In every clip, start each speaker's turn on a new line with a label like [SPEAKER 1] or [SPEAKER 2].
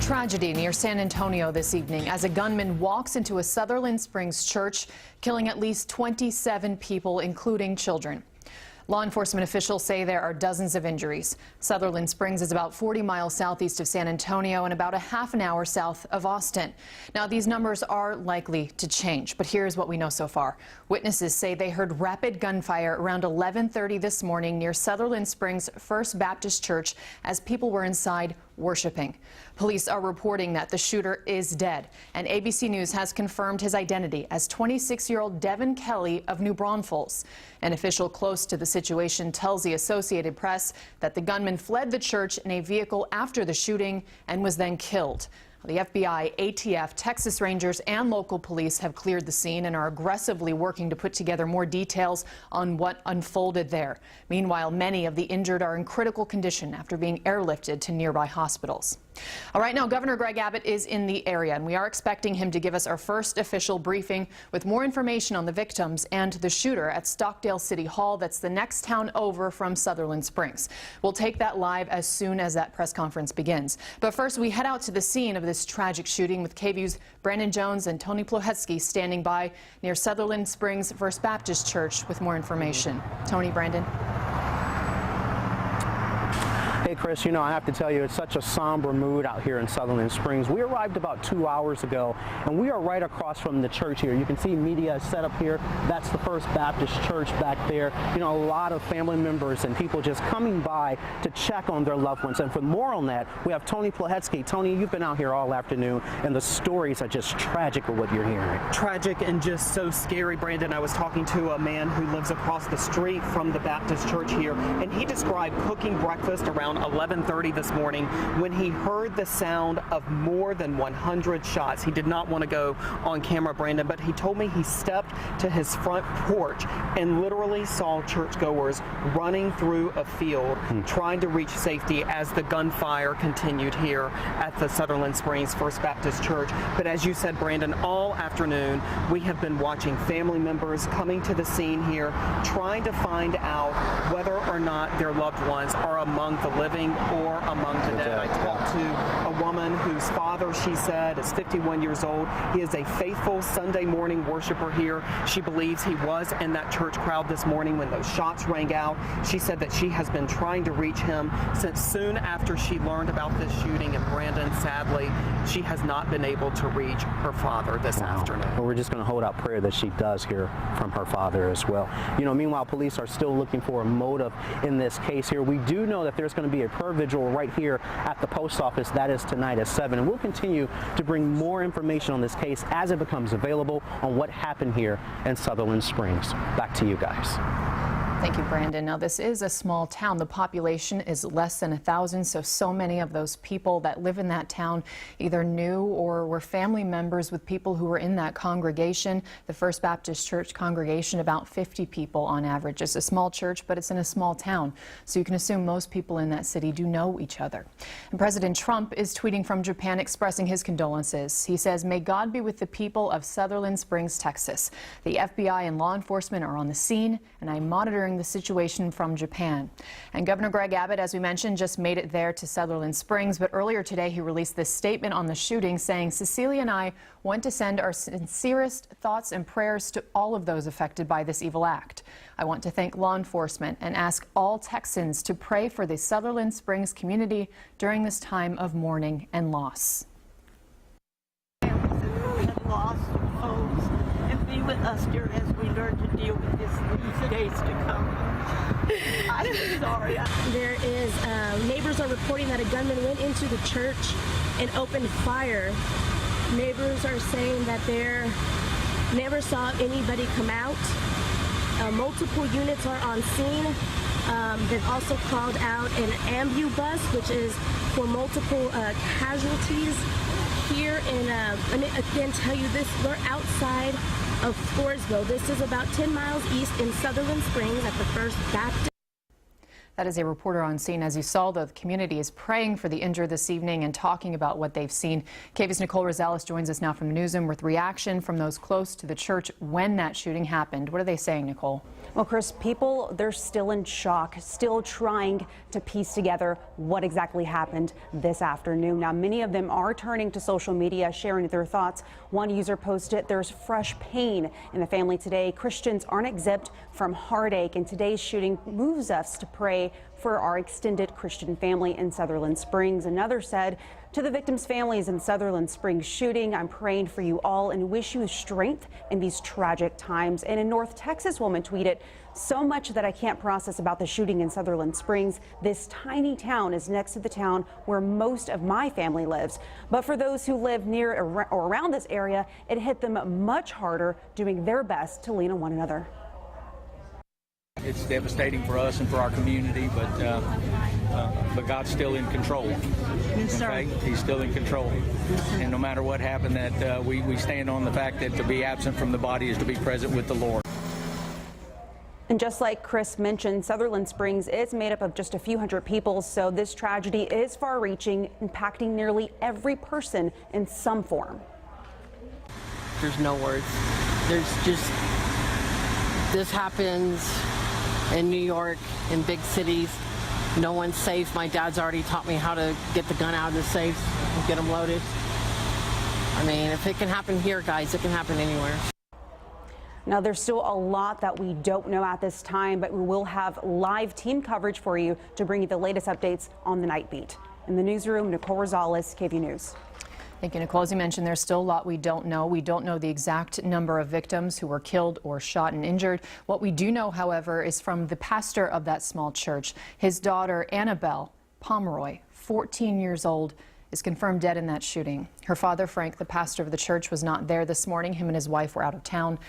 [SPEAKER 1] Tragedy near San Antonio this evening as a gunman walks into a Sutherland Springs church, killing at least 27 people, including children. Law enforcement officials say there are dozens of injuries. Sutherland Springs is about 40 miles southeast of San Antonio and about a half an hour south of Austin. Now, these numbers are likely to change, but here's what we know so far. Witnesses say they heard rapid gunfire around 11:30 this morning near Sutherland Springs First Baptist Church as people were inside worshiping. Police are reporting that the shooter is dead, and ABC News has confirmed his identity as 26-year-old Devin Kelly of New Braunfels. An official close to the situation tells the Associated Press that the gunman fled the church in a vehicle after the shooting and was then killed. The FBI, ATF, Texas Rangers, and local police have cleared the scene and are aggressively working to put together more details on what unfolded there. Meanwhile, many of the injured are in critical condition after being airlifted to nearby hospitals. All right, now Governor Greg Abbott is in the area, and we are expecting him to give us our first official briefing with more information on the victims and the shooter at Stockdale City Hall. That's the next town over from Sutherland Springs. We'll take that live as soon as that press conference begins. But first, we head out to the scene of this tragic shooting with KVU's Brandon Jones and Tony Plohetsky standing by near Sutherland Springs First Baptist Church with more information. Tony, Brandon.
[SPEAKER 2] Hey, Chris, you know, I have to tell you, it's such a somber mood out here in Sutherland Springs. We arrived about 2 hours ago, and we are right across from the church here. You can see media set up here. That's the First Baptist Church back there. You know, a lot of family members and people just coming by to check on their loved ones. And for more on that, we have Tony Plohetsky. Tony, you've been out here all afternoon, and the stories are just tragic of what you're hearing.
[SPEAKER 3] Tragic and just so scary, Brandon. I was talking to a man who lives across the street from the Baptist Church here, and he described cooking breakfast around 11:30 this morning when he heard the sound of more than 100 shots. He did not want to go on camera, Brandon, but he told me he stepped to his front porch and literally saw churchgoers running through a field trying to reach safety as the gunfire continued here at the Sutherland Springs First Baptist Church. But as you said, Brandon, all afternoon we have been watching family members coming to the scene here, trying to find out whether or not their loved ones are among the living or among the dead. I talked to a woman whose father, she said, is 51 years old. He is a faithful Sunday morning worshiper here. She believes he was in that church crowd this morning when those shots rang out. She said that she has been trying to reach him since soon after she learned about this shooting. And Brandon, sadly, she has not been able to reach her father this afternoon.
[SPEAKER 2] Well, we're just going to hold out prayer that she does hear from her father as well. You know, meanwhile, police are still looking for a motive in this case here. We do know that there's going to be a prayer vigil right here at the post office. That is tonight at 7. And we'll continue to bring more information on this case as it becomes available on what happened here in Sutherland Springs. Back to you guys.
[SPEAKER 1] Thank you, Brandon. Now, this is a small town. The population is less than 1,000, so many of those people that live in that town either knew or were family members with people who were in that congregation. The First Baptist Church congregation, about 50 people on average. It's a small church, but it's in a small town, so you can assume most people in that city do know each other. And President Trump is tweeting from Japan expressing his condolences. He says, "May God be with the people of Sutherland Springs, Texas. The FBI and law enforcement are on the scene, and I'm monitoring the situation from Japan." And Governor Greg Abbott, as we mentioned, just made it there to Sutherland Springs, but earlier today he released this statement on the shooting saying, "Cecilia and I want to send our sincerest thoughts and prayers to all of those affected by this evil act. I want to thank law enforcement and ask all Texans to pray for the Sutherland Springs community during this time of mourning and loss."
[SPEAKER 4] Lost folks, and be with us, dear, as we learn to deal with these days to come. I'm sorry.
[SPEAKER 5] There is, neighbors are reporting that a gunman went into the church and opened fire. Neighbors are saying that they never saw anybody come out. Multiple units are on scene. They've also called out an ambulance, which is for multiple casualties. Here in, let me again tell you this, we're outside of Floresville. This is about 10 miles east in Sutherland Springs at the First Baptist.
[SPEAKER 1] That is a reporter on scene. As you saw, the community is praying for the injured this evening and talking about what they've seen. KV's Nicole Rosales joins us now from the newsroom with reaction from those close to the church when that shooting happened. What are they saying, Nicole?
[SPEAKER 6] Well, Kris, people, they're still in shock, still trying to piece together what exactly happened this afternoon. Now, many of them are turning to social media, sharing their thoughts. One user posted, "There's fresh pain in the family today. Christians aren't exempt from heartache, and today's shooting moves us to pray for our extended Christian family in Sutherland Springs." Another said, "To the victims' families in Sutherland Springs shooting, I'm praying for you all and wish you strength in these tragic times." And a North Texas woman tweeted, "So much that I can't process about the shooting in Sutherland Springs. This tiny town is next to the town where most of my family lives. But for those who live near or around this area, it hit them much harder, doing their best to lean on one another."
[SPEAKER 7] It's devastating for us and for our community, but God's still in control. Okay? He's still in control. And no matter what happened, that we stand on the fact that to be absent from the body is to be present with the Lord.
[SPEAKER 6] And just like Kris mentioned, Sutherland Springs is made up of just a few hundred people, so this tragedy is far-reaching, impacting nearly every person in some form.
[SPEAKER 8] There's no words. There's just, this happens in New York, in big cities. No one's safe. My dad's already taught me how to get the gun out of the safe and get them loaded. I mean, if it can happen here, guys, it can happen anywhere.
[SPEAKER 6] Now, there's still a lot that we don't know at this time, but we will have live team coverage for you to bring you the latest updates on the Night Beat. In the newsroom, Nicole Rosales, KV News.
[SPEAKER 1] Thank you, Nicole. As you mentioned, there's still a lot we don't know. We don't know the exact number of victims who were killed or shot and injured. What we do know, however, is from the pastor of that small church. His daughter, Annabelle Pomeroy, 14 years old, is confirmed dead in that shooting. Her father, Frank, the pastor of the church, was not there this morning. Him and his wife were out of town,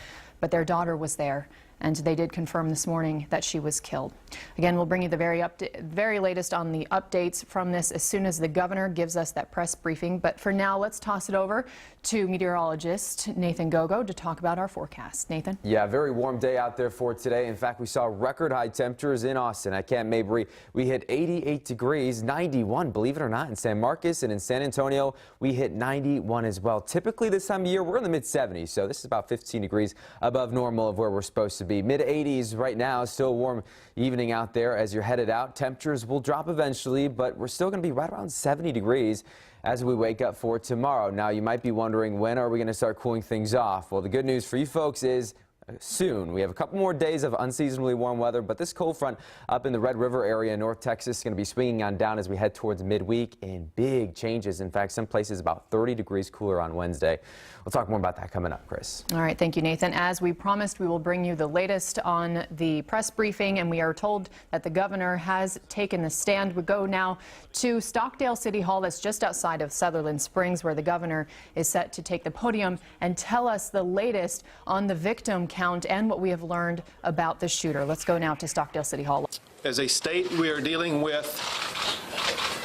[SPEAKER 1] but their daughter was there. And they did confirm this morning that she was killed. Again, we'll bring you the very latest on the updates from this as soon as the governor gives us that press briefing. But for now, let's toss it over to meteorologist Nathan Gogo to talk about our forecast. Nathan?
[SPEAKER 9] Yeah, very warm day out there for today. In fact, we saw record high temperatures in Austin. At Camp Mabry, we hit 88 degrees, 91, believe it or not, in San Marcos, and in San Antonio, we hit 91 as well. Typically this time of year, we're in the mid-70s, so this is about 15 degrees above normal of where we're supposed to be. Mid-80s right now, still warm evening out there as you're headed out. Temperatures will drop eventually, but we're still going to be right around 70 degrees as we wake up for tomorrow. Now, you might be wondering, when are we going to start cooling things off? Well, the good news for you folks is soon. We have a couple more days of unseasonably warm weather, but this cold front up in the Red River area in North Texas is going to be swinging on down as we head towards midweek, and big changes. In fact, some places about 30 degrees cooler on Wednesday. We'll talk more about that coming up, Kris.
[SPEAKER 1] All right, thank you, Nathan. As we promised, we will bring you the latest on the press briefing, and we are told that the governor has taken the stand. We go now to Stockdale City Hall, that's just outside of Sutherland Springs, where the governor is set to take the podium and tell us the latest on the victim count and what we have learned about the shooter. Let's go now to Stockdale City Hall.
[SPEAKER 10] As a state, we are dealing with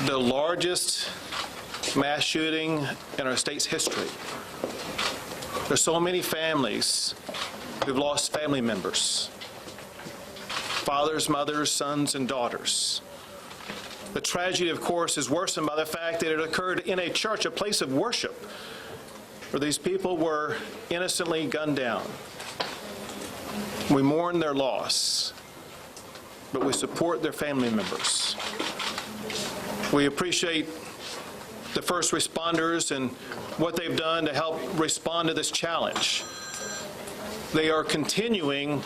[SPEAKER 10] the largest mass shooting in our state's history. There's so many families who've lost family members, fathers, mothers, sons, and daughters. The tragedy, of course, is worsened by the fact that it occurred in a church, a place of worship, where these people were innocently gunned down. We mourn their loss, but we support their family members. We appreciate the first responders and what they've done to help respond to this challenge. They are continuing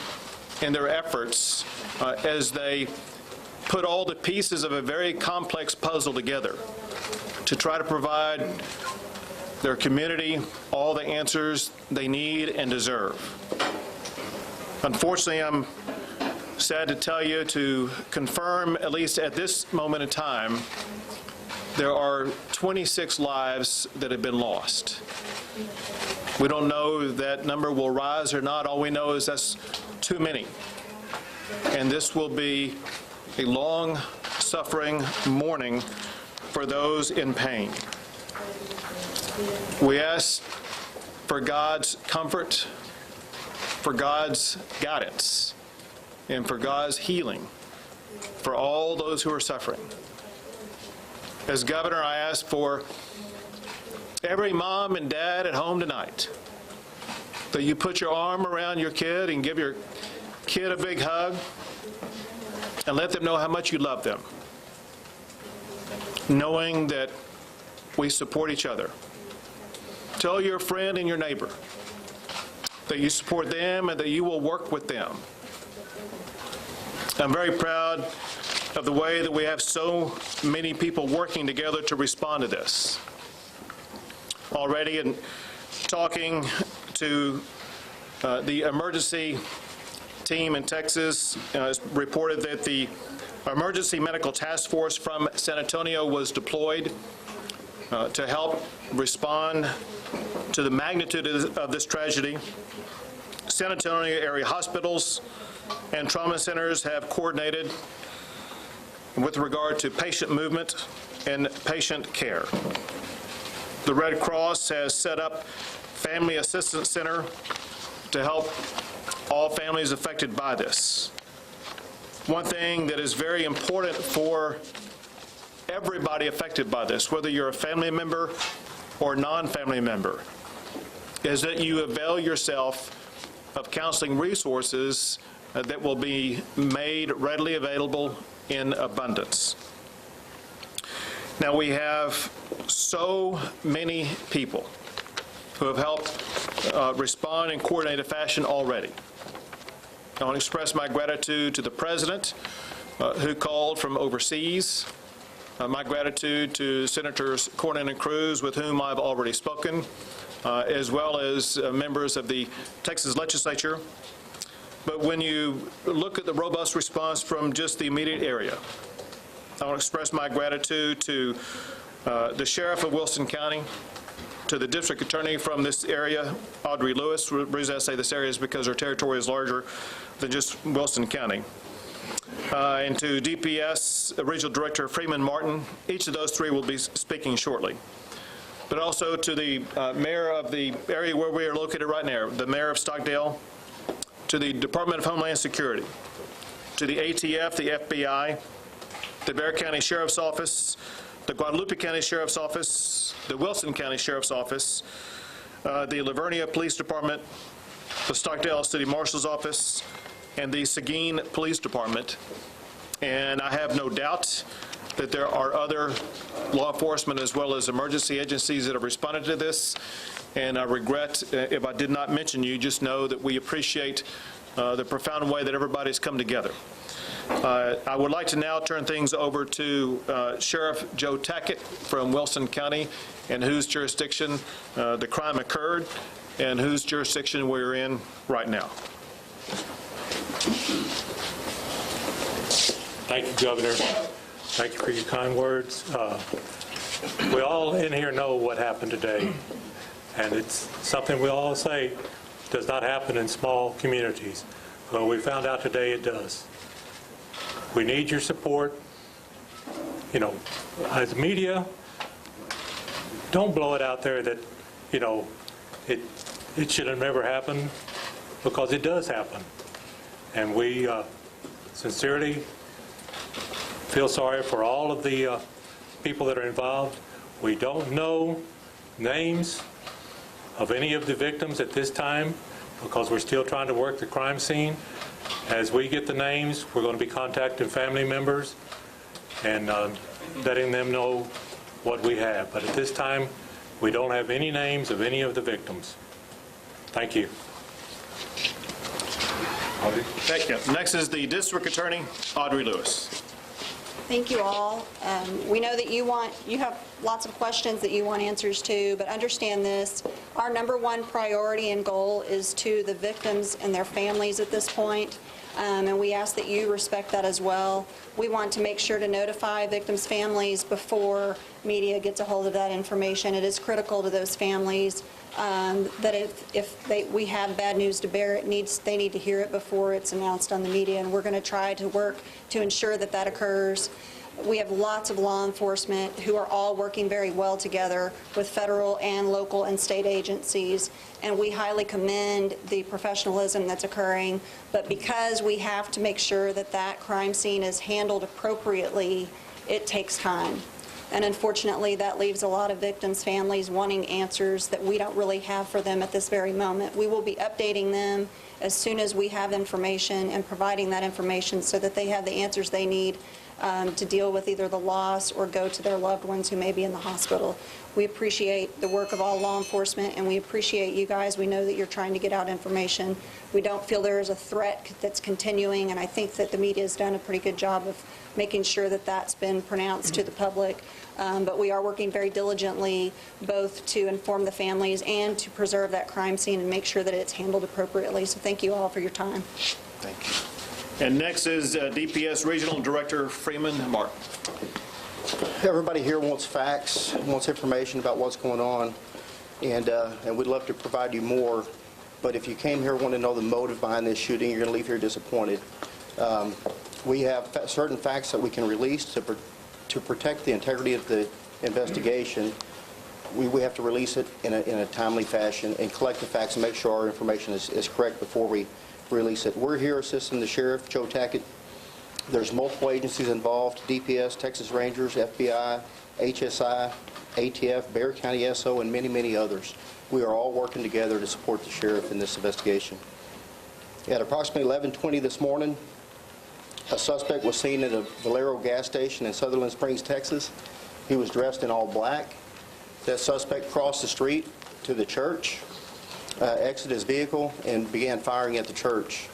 [SPEAKER 10] in their efforts as they put all the pieces of a very complex puzzle together to try to provide their community all the answers they need and deserve. Unfortunately, I'm sad to tell you, to confirm, at least at this moment in time, there are 26 lives that have been lost. We don't know if that number will rise or not. All we know is that's too many. And this will be a long, suffering mourning for those in pain. We ask for God's comfort, for God's guidance, and for God's healing for all those who are suffering. As governor, I ask for every mom and dad at home tonight that you put your arm around your kid and give your kid a big hug and let them know how much you love them, knowing that we support each other. Tell your friend and your neighbor that you support them and that you will work with them. I'm very proud of the way that we have so many people working together to respond to this. Already, in talking to the emergency team in Texas, it's reported that the emergency medical task force from San Antonio was deployed to help respond to the magnitude of this tragedy. San Antonio area hospitals and trauma centers have coordinated with regard to patient movement and patient care. The Red Cross has set up Family Assistance Center to help all families affected by this. One thing that is very important for everybody affected by this, whether you're a family member or non-family member, is that you avail yourself of counseling resources that will be made readily available in abundance. Now, we have so many people who have helped respond in coordinated fashion already. I want to express my gratitude to the President who called from overseas, my gratitude to Senators Cornyn and Cruz, with whom I've already spoken, as well as members of the Texas legislature. But when you look at the robust response from just the immediate area, I want to express my gratitude to the Sheriff of Wilson County, to the District Attorney from this area, Audrey Lewis. The reason I say this area is because her territory is larger than just Wilson County. And to DPS Regional Director Freeman Martin. Each of those three will be speaking shortly. But also to the mayor of the area where we are located right now, the mayor of Stockdale, to the Department of Homeland Security, to the ATF, the FBI, the Bexar County Sheriff's Office, the Guadalupe County Sheriff's Office, the Wilson County Sheriff's Office, the Livernia Police Department, the Stockdale City Marshal's Office, and the Seguin Police Department. And I have no doubt that there are other law enforcement as well as emergency agencies that have responded to this. And I regret if I did not mention you. Just know that we appreciate the profound way that everybody's come together. I would like to now turn things over to Sheriff Joe Tackett from Wilson County, in whose jurisdiction the crime occurred and whose jurisdiction we're in right now.
[SPEAKER 11] Thank you, Governor. Thank you for your kind words. We all in here know what happened today, and it's something we all say does not happen in small communities. Well, we found out today it does. We need your support. You know, as media, don't blow it out there that, you know, it should have never happened, because it does happen. And we sincerely feel sorry for all of the people that are involved. We don't know names of any of the victims at this time, because we're still trying to work the crime scene. As we get the names, we're going to be contacting family members and letting them know what we have. But at this time, we don't have any names of any of the victims. Thank you.
[SPEAKER 10] Thank you. Next is the District Attorney, Audrey Lewis.
[SPEAKER 12] Thank you all. We know that you have lots of questions that you want answers to, but understand this. Our number one priority and goal is to the victims and their families at this point, and we ask that you respect that as well. We want to make sure to notify victims' families before media gets a hold of that information. It is critical to those families that if we have bad news to bear, they need to hear it before it's announced on the media, and we're going to try to work to ensure that that occurs. We have lots of law enforcement who are all working very well together with federal and local and state agencies, and we highly commend the professionalism that's occurring. But because we have to make sure that that crime scene is handled appropriately, it takes time. And unfortunately, that leaves a lot of victims' families wanting answers that we don't really have for them at this very moment. We will be updating them as soon as we have information and providing that information so that they have the answers they need to deal with either the loss or go to their loved ones who may be in the hospital. We appreciate the work of all law enforcement, and we appreciate you guys. We know that you're trying to get out information. We don't feel there is a threat that's continuing, and I think that the media has done a pretty good job of making sure that that's been pronounced to the public. But we are working very diligently both to inform the families and to preserve that crime scene and make sure that it's handled appropriately. So thank you all for your time.
[SPEAKER 10] Thank you. And next is DPS Regional Director Freeman Martin.
[SPEAKER 13] Everybody here wants facts, wants information about what's going on, and we'd love to provide you more. But if you came here wanting to know the motive behind this shooting, you're going to leave here disappointed. We have certain facts that we can release to protect the integrity of the investigation. We have to release it in a timely fashion and collect the facts and make sure our information is correct before we release it. We're here assisting the Sheriff, Joe Tackett. There's multiple agencies involved: DPS, Texas Rangers, FBI, HSI, ATF, Bexar County SO, and many, many others. We are all working together to support the Sheriff in this investigation. At approximately 11:20 this morning, a suspect was seen at a Valero gas station in Sutherland Springs, Texas. He was dressed in all black. That suspect crossed the street to the church, exited his vehicle, and began firing at the church.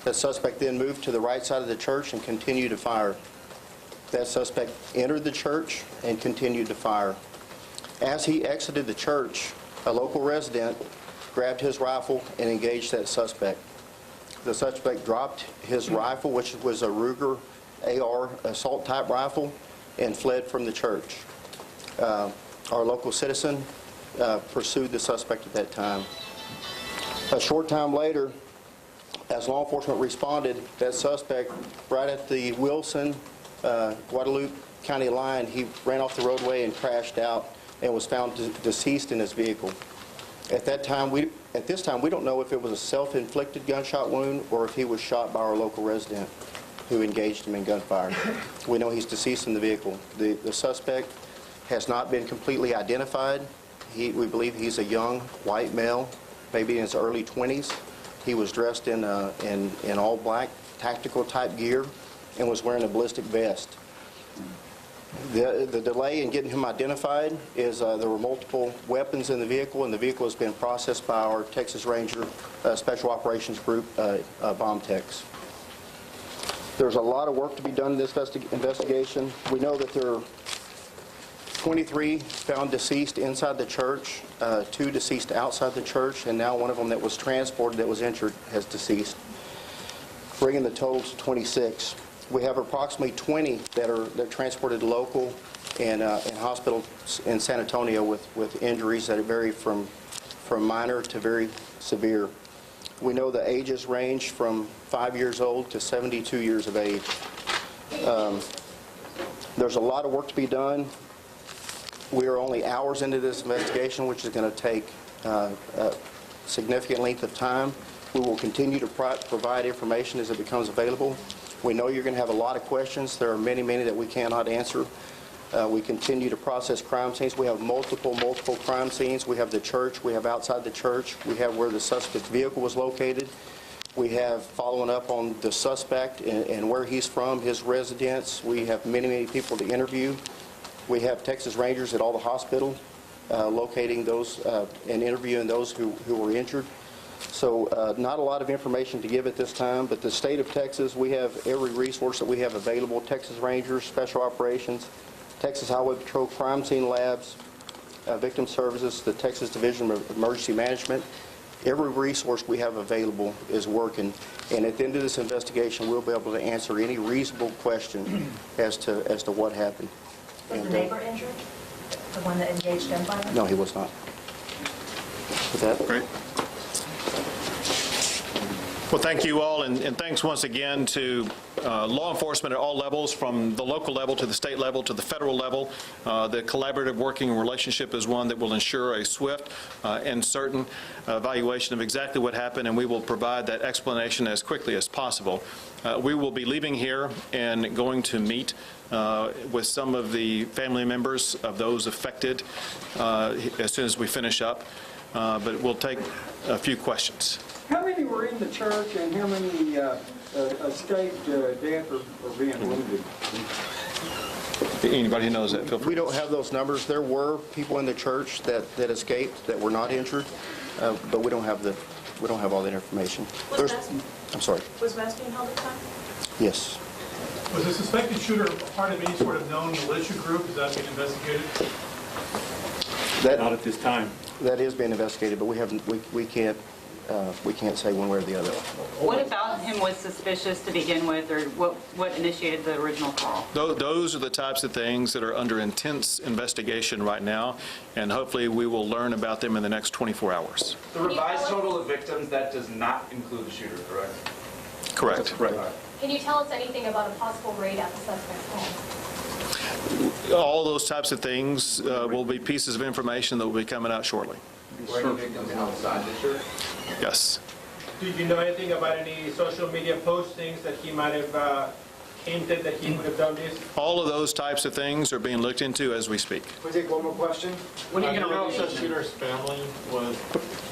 [SPEAKER 13] That suspect then moved to the right side of the church and continued to fire. That suspect entered the church and continued to fire. As he exited the church, a local resident grabbed his rifle and engaged that suspect. The suspect dropped his rifle, which was a Ruger AR assault-type rifle, and fled from the church. Our local citizen pursued the suspect at that time. A short time later, as law enforcement responded, that suspect, right at the Wilson-Guadalupe County line, he ran off the roadway and crashed out and was found deceased in his vehicle. At this time, we don't know if it was a self-inflicted gunshot wound or if he was shot by our local resident who engaged him in gunfire. We know he's deceased in the vehicle. The suspect has not been completely identified. We believe he's a young white male, maybe in his early 20s. He was dressed in all black tactical type gear and was wearing a ballistic vest. The delay in getting him identified is there were multiple weapons in the vehicle, and the vehicle has been processed by our Texas Ranger Special Operations Group bomb techs. There's a lot of work to be done in this investigation. We know that there are 23 found deceased inside the church, 2 deceased outside the church, and now one of them that was transported that was injured has deceased, bringing the total to 26. We have approximately 20 that are transported local and in hospitals in San Antonio with injuries that vary from minor to very severe. We know the ages range from 5 years old to 72 years of age. There's a lot of work to be done. We are only hours into this investigation, which is going to take a significant length of time. We will continue to provide information as it becomes available. We know you're going to have a lot of questions. There are many, many that we cannot answer. We continue to process crime scenes. We have multiple crime scenes. We have the church. We have outside the church. We have where the suspect's vehicle was located. We have following up on the suspect and where he's from, his residence. We have many, many people to interview. We have Texas Rangers at all the hospitals locating those and interviewing those who were injured. So not a lot of information to give at this time, but the state of Texas, we have every resource that we have available: Texas Rangers, Special Operations, Texas Highway Patrol, Crime Scene Labs, Victim Services, the Texas Division of Emergency Management. Every resource we have available is working, and at the end of this investigation, we'll be able to answer any reasonable question as to what happened.
[SPEAKER 14] Was the neighbor injured? The one that engaged gunfire?
[SPEAKER 13] No, he was not. With that?
[SPEAKER 10] Great. Well, thank you all, and thanks once again to law enforcement at all levels, from the local level to the state level to the federal level. The collaborative working relationship is one that will ensure a swift and certain evaluation of exactly what happened, and we will provide that explanation as quickly as possible. We will be leaving here and going to meet with some of the family members of those affected as soon as we finish up, but we'll take a few questions.
[SPEAKER 15] How many were in the church and how many escaped death or being wounded?
[SPEAKER 10] Anybody who knows that, feel free.
[SPEAKER 13] We don't have those numbers. There were people in the church that escaped that were not injured, but we don't have all that information. I'm sorry.
[SPEAKER 14] Was Vest being held at the time?
[SPEAKER 13] Yes.
[SPEAKER 16] Was the suspected shooter part of any sort of known militia group? Is that being investigated?
[SPEAKER 11] Not at this time.
[SPEAKER 13] That is being investigated, but we can't say one way or the other.
[SPEAKER 17] What about him was suspicious to begin with, or what initiated the original call?
[SPEAKER 10] Those are the types of things that are under intense investigation right now, and hopefully we will learn about them in the next 24 hours.
[SPEAKER 18] The revised total of victims, that does not include the shooter, correct?
[SPEAKER 10] Correct. Right.
[SPEAKER 14] Can you tell us anything about a possible raid at the suspect's home?
[SPEAKER 10] All those types of things will be pieces of information that will be coming out shortly.
[SPEAKER 18] Were any victims outside the church?
[SPEAKER 10] Yes.
[SPEAKER 16] Do you know anything about any social media postings that he might have hinted that he would have done this?
[SPEAKER 10] All of those types of things are being looked into as we speak.
[SPEAKER 15] We take one more question.
[SPEAKER 16] When are you
[SPEAKER 19] Do
[SPEAKER 16] going
[SPEAKER 19] you
[SPEAKER 16] to
[SPEAKER 19] know
[SPEAKER 16] release
[SPEAKER 19] if the shooter's family was?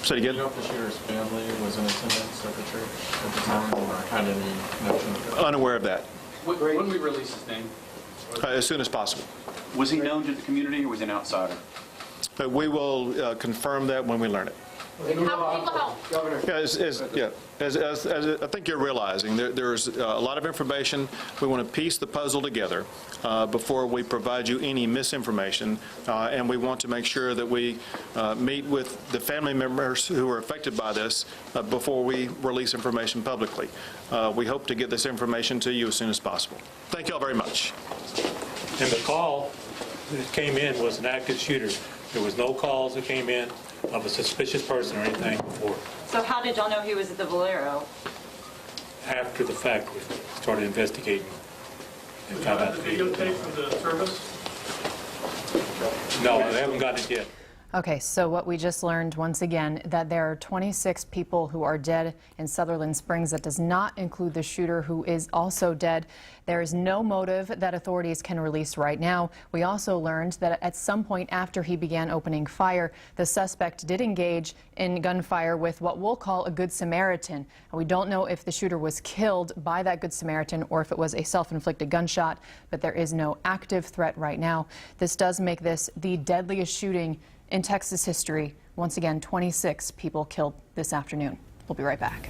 [SPEAKER 10] Say it again.
[SPEAKER 19] Do you know if the shooter's family was in attendance at the church at the time, or had any connection?
[SPEAKER 10] Unaware of that.
[SPEAKER 18] When we release his name?
[SPEAKER 10] As soon as possible.
[SPEAKER 18] Was he known to the community, or was he an outsider?
[SPEAKER 10] But we will confirm that when we learn it.
[SPEAKER 14] How can people help?
[SPEAKER 15] Governor.
[SPEAKER 10] As I think you're realizing, there's a lot of information. We want to piece the puzzle together before we provide you any misinformation, and we want to make sure that we meet with the family members who are affected by this before we release information publicly. We hope to get this information to you as soon as possible. Thank you all very much.
[SPEAKER 11] And the call that came in was an active shooter. There was no calls that came in of a suspicious person or anything before.
[SPEAKER 17] So how did y'all know he was at the Valero?
[SPEAKER 11] After the fact, we started investigating and
[SPEAKER 16] Was
[SPEAKER 11] found
[SPEAKER 16] that
[SPEAKER 11] out
[SPEAKER 16] the
[SPEAKER 11] that he-
[SPEAKER 16] videotape from the service?
[SPEAKER 11] No, I haven't got it yet.
[SPEAKER 1] Okay, so what we just learned once again, that there are 26 people who are dead in Sutherland Springs. That does not include the shooter, who is also dead. There is no motive that authorities can release right now. We also learned that at some point after he began opening fire, the suspect did engage in gunfire with what we'll call a Good Samaritan. And we don't know if the shooter was killed by that Good Samaritan or if it was a self-inflicted gunshot, but there is no active threat right now. This does make this the deadliest shooting in Texas history. Once again, 26 people killed this afternoon. We'll be right back.